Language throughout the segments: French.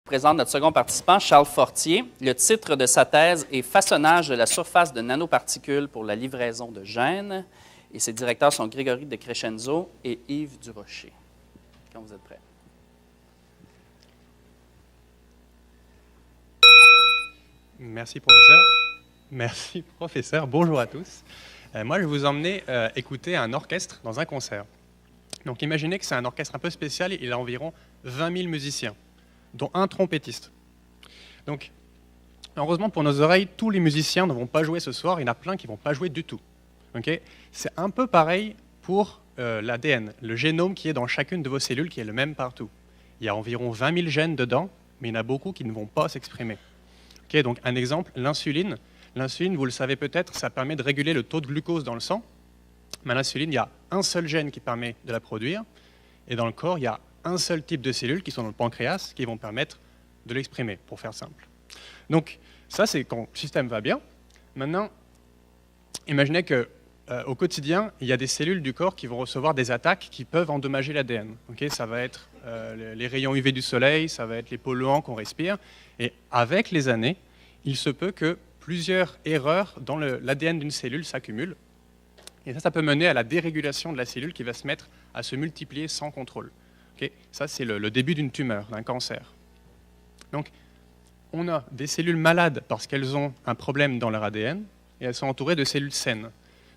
présente notre second participant, Charles Fortier. Le titre de sa thèse est « Façonnage de la surface de nanoparticules pour la livraison de gènes ». Et ses directeurs sont Grégory de Crescenzo et Yves Durocher. Quand vous êtes prêts. Merci, professeur. Merci, professeur. Bonjour à tous. Moi, je vais vous emmener écouter un orchestre dans un concert. Donc, imaginez que c'est un orchestre un peu spécial. Il a environ 20 000 musiciens, dont un trompettiste. Donc, heureusement pour nos oreilles, tous les musiciens ne vont pas jouer ce soir. Il y en a plein qui ne vont pas jouer du tout. Okay, c'est un peu pareil pour l'ADN, le génome qui est dans chacune de vos cellules, qui est le même partout. Il y a environ 20 000 gènes dedans, mais il y en a beaucoup qui ne vont pas s'exprimer. Okay, donc un exemple, l'insuline. L'insuline, vous le savez peut-être, ça permet de réguler le taux de glucose dans le sang. Mais l'insuline, il y a un seul gène qui permet de la produire. Et dans le corps, il y a un seul type de cellules qui sont dans le pancréas qui vont permettre de l'exprimer, pour faire simple. Donc ça, c'est quand le système va bien. Maintenant, imaginez qu'au quotidien, il y a des cellules du corps qui vont recevoir des attaques qui peuvent endommager l'ADN. Okay, ça va être les rayons UV du soleil, ça va être les polluants qu'on respire. Et avec les années, il se peut que plusieurs erreurs dans l'ADN d'une cellule s'accumulent. Et ça peut mener à la dérégulation de la cellule qui va se mettre à se multiplier sans contrôle. Okay, ça, c'est le début d'une tumeur, d'un cancer. Donc, on a des cellules malades parce qu'elles ont un problème dans leur ADN et elles sont entourées de cellules saines.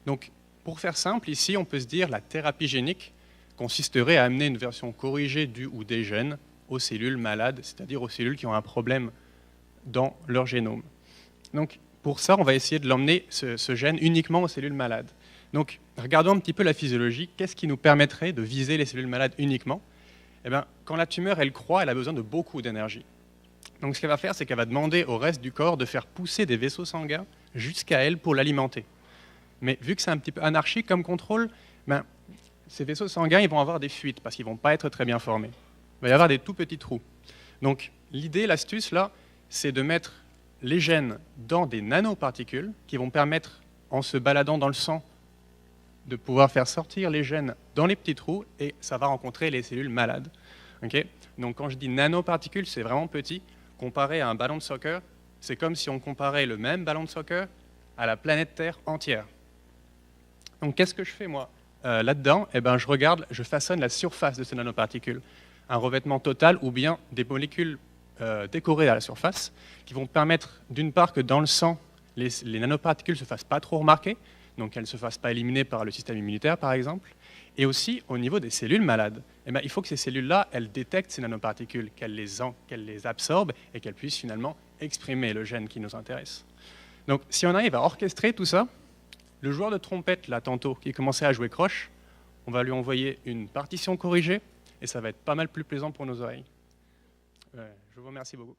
Donc, pour faire simple, ici, on peut se dire la thérapie génique consisterait à amener une version corrigée du ou des gènes aux cellules malades, c'est-à-dire aux cellules qui ont un problème dans leur génome. Donc, pour ça, on va essayer de l'emmener, ce gène, uniquement aux cellules malades. Donc, regardons un petit peu la physiologie. Qu'est-ce qui nous permettrait de viser les cellules malades uniquement ? Eh bien, quand la tumeur, elle croît, elle a besoin de beaucoup d'énergie. Donc, ce qu'elle va faire, c'est qu'elle va demander au reste du corps de faire pousser des vaisseaux sanguins jusqu'à elle pour l'alimenter. Mais vu que c'est un petit peu anarchique comme contrôle, ben, ces vaisseaux sanguins, ils vont avoir des fuites parce qu'ils ne vont pas être très bien formés. Il va y avoir des tout petits trous. Donc, l'idée, l'astuce, là, c'est de mettre les gènes dans des nanoparticules qui vont permettre, en se baladant dans le sang, de pouvoir faire sortir les gènes dans les petits trous et ça va rencontrer les cellules malades. Okay, donc, quand je dis nanoparticules, c'est vraiment petit. Comparé à un ballon de soccer, c'est comme si on comparait le même ballon de soccer à la planète Terre entière. Donc, qu'est-ce que je fais, moi là-dedans, eh ben, je façonne la surface de ces nanoparticules. Un revêtement total ou bien des molécules décorées à la surface qui vont permettre, d'une part, que dans le sang, les nanoparticules ne se fassent pas trop remarquer, donc qu'elles ne se fassent pas éliminer par le système immunitaire, par exemple. Et aussi, au niveau des cellules malades, eh ben, il faut que ces cellules-là, elles détectent ces nanoparticules, qu'elles les absorbent et qu'elles puissent finalement exprimer le gène qui nous intéresse. Donc, si on arrive à orchestrer tout ça, le joueur de trompette, là, tantôt, qui commençait à jouer croche, on va lui envoyer une partition corrigée et ça va être pas mal plus plaisant pour nos oreilles. Je vous remercie beaucoup.